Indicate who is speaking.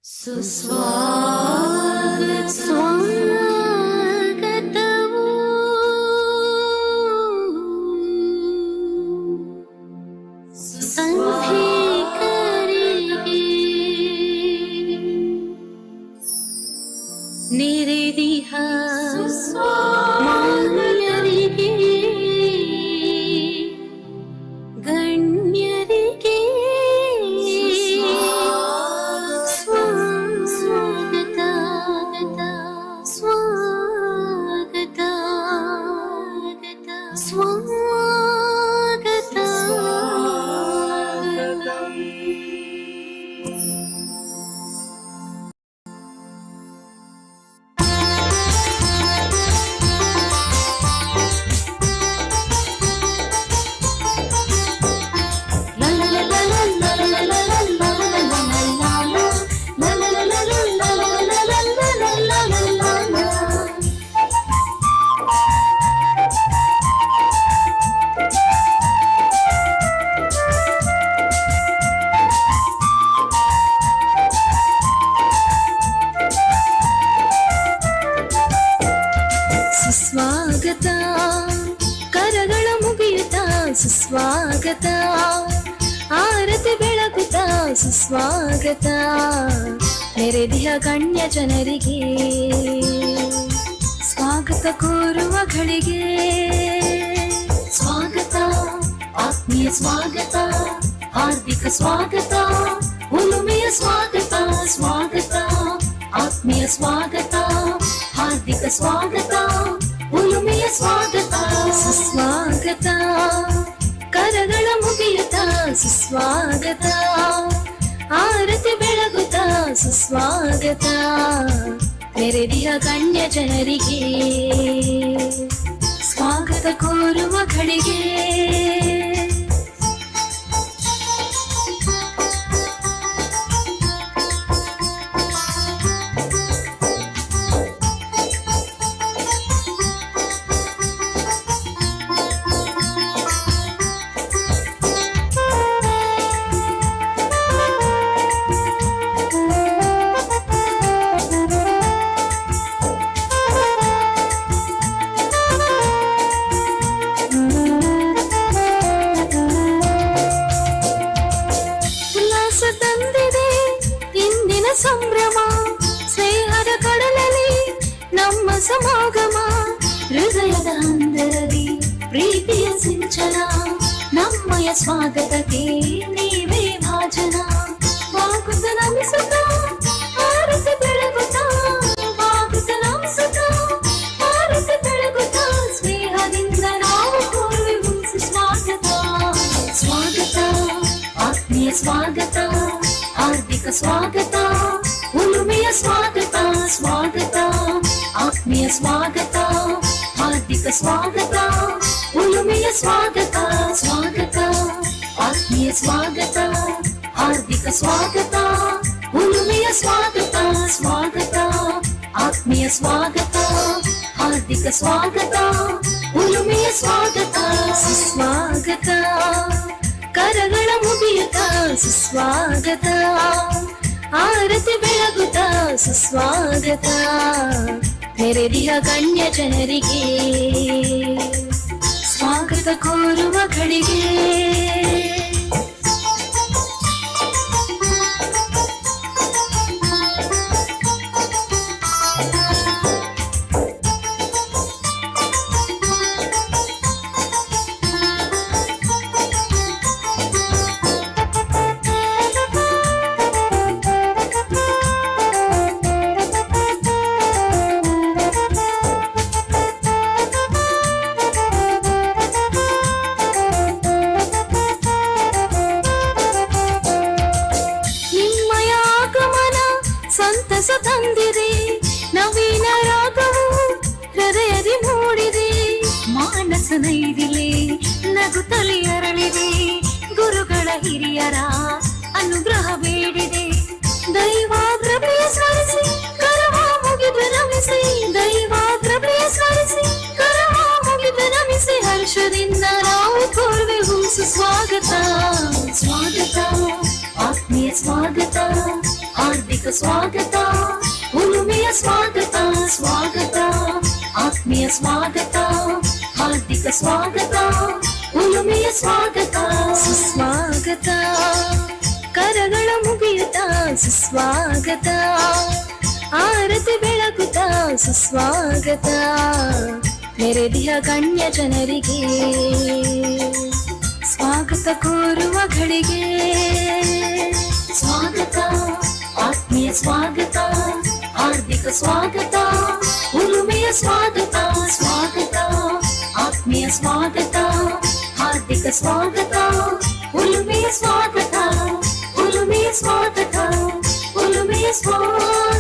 Speaker 1: ಸುಸ್ವಾಗತ ಸ್ವಾಗತವು ಸಂಧಿಕರಿಗೆ ನೆರೆದಿಹ ಮಾನ್ಯರಿಗೆ ಗಣ್ಯರಿಗೆ ಸ್ವಾಗತ ಸ್ವಾಗತ ಸ್ವಾಗತ. ಸುಸ್ವಾಗತ ಕರಗಳ ಮುಗಿಯುತ್ತ ಸುಸ್ವಾಗತ ಆರತಿ ಬೆಳಗುತ್ತ ಸುಸ್ವಾಗತ ನೆರೆದಿಹ ಗಣ್ಯ ಜನರಿಗೆ ಸ್ವಾಗತ ಕೋರುವ ಗಳಿಗೆ ಸ್ವಾಗತ ಆತ್ಮೀಯ ಸ್ವಾಗತ ಹಾರ್ದಿಕ ಸ್ವಾಗತ ಉಲುಮೆಯ ಸ್ವಾಗತ ಸ್ವಾಗತ ಆತ್ಮೀಯ ಸ್ವಾಗತ ಹಾರ್ದಿಕ ಸ್ವಾಗತ ಉಲುಮೆಯ ಸ್ವಾಗತ ಸುಸ್ವಾಗತ ಕರಗಳ ಮುಗಿಯುತ್ತ ಸುಸ್ವಾಗತ ಆರತಿ ಬೆಳಗುತ್ತ ಸುಸ್ವಾಗತ ನೆರೆದಿಹ ಗಣ್ಯ ಜನರಿಗೆ ಸ್ವಾಗತ ಕೋರುವ ಗಳಿಗೆ ತಂದಿದೆ ಇಂದಿನ ಸಂಭ್ರಮ ಸ್ನೇಹದ ಕಡಲಲ್ಲಿ ನಮ್ಮ ಸಮಾಗಮ ಹೃದಯದ ಅಂದರದಿ ಪ್ರೀತಿಯ ಸಿಂಚನ ನಮ್ಮಯ ಸ್ವಾಗತಕ್ಕೆ ನೀವೇ ಭಾಜನ ಬಾಗುತ್ತ ನಮಿಸುತ್ತ ಆರತಿ ಬೆಳಗುತ್ತ ಬಾಗುತ್ತ ನಮಿಸುತ್ತ ಆರತಿ ಬೆಳಗುತ್ತ ಸ್ನೇಹದಿಂದ ನಾವು ಕೋರುವೆವು ಸ್ವಾಗತ ಸ್ವಾಗತ ಆತ್ಮೀಯ ಸ್ವಾಗತ ಹಾರ್ದಿಕ ಸ್ವಾಗತ ಉಲುಮೆಯ ಸ್ವಾಗತ ಸ್ವಾಗತ ಆತ್ಮೀಯ ಸ್ವಾಗತ ಹಾರ್ದಿಕ ಸ್ವಾಗತ ಉಲುಮೆಯ ಸ್ವಾಗತ ಸ್ವಾಗತ ಆತ್ಮೀಯ ಸ್ವಾಗತ ಹಾರ್ದಿಕ ಸ್ವಾಗತ ಉಲುಮೆಯ ಸ್ವಾಗತ ಸ್ವಾಗತ ಆತ್ಮೀಯ ಸ್ವಾಗತ ಹಾರ್ದಿಕ ಸ್ವಾಗತ ಉಲುಮೆಯ ಸ್ವಾಗತ ಸುಸ್ವಾಗತ ಕರಗಳ ಮುಗಿಯುತ್ತ ಸುಸ್ವಾಗತ ಆರತಿ ಬೆಳಗುತ್ತ ಸುಸ್ವಾಗತ ನೆರೆದಿಹ ಗಣ್ಯ ಜನರಿಗೆ ಸ್ವಾಗತ ಕೋರುವ ಗಳಿಗೆ ಸಂತಸ ತಂದಿದೆ ನವೀನ ರಾಗವು ಹೃದಯದಿ ಮೂಡಿದೆ ಮಾನಸ ನೈದಿಲೆ ನಗುತ್ತಲಿ ಅರಳಿದೆ ಗುರುಗಳ ಹಿರಿಯರ ಅನುಗ್ರಹ ಬೇಡಿದೆ ದೈವಾಗ್ರಭೆಯ ಸ್ಮರಿಸಿ ಕರವ ಮುಗಿದು ನಮಿಸಿ ದೈವಾಗ್ರಭೆಯ ಸ್ಮರಿಸಿ ಕರವ ಮುಗಿದು ನಮಿಸಿ ಹರ್ಷದಿಂದ ನಾವು ಕೋರುವೆವು ಸುಸ್ವಾಗತ ಸ್ವಾಗತ ಆತ್ಮೀಯ ಸ್ವಾಗತ ಹಾರ್ದಿಕ ಹಾರ್ದಿಕ ಸ್ವಾಗತ, ಉಲುಮೆಯ ಸ್ವಾಗತ ಸ್ವಾಗತ, ಆತ್ಮೀಯ ಸ್ವಾಗತ, ಹಾರ್ದಿಕ ಸ್ವಾಗತ, ಉಲುಮೆಯ ಸ್ವಾಗತ ಸುಸ್ವಾಗತ, ಕರಗಳ ಮುಗಿಯುತ್ತ ಸುಸ್ವಾಗತ, ಆರತಿ ಬೆಳಗುತ್ತ ಸುಸ್ವಾಗತ, ನೆರೆದಿಯ ಗಣ್ಯ ಜನರಿಗೆ ಸ್ವಾಗತ ಕೋರುವ ಘಳಿಗೆ ಸ್ವಾಗತ, ಆತ್ಮೀಯ ಸ್ವಾಗತ, ಹಾರ್ದಿಕ ಸ್ವಾಗತ, ಉಲುಮೆಯ ಸ್ವಾಗತ ಸ್ವಾಗತ, ಆತ್ಮೀಯ ಸ್ವಾಗತ, ಹಾರ್ದಿಕ ಸ್ವಾಗತ, ಉಲುಮೆಯ ಸ್ವಾಗತ, ಉಲುಮೆಯ ಸ್ವಾಗತ, ಉಲುಮೆಯ ಸ್ವಾಗತ.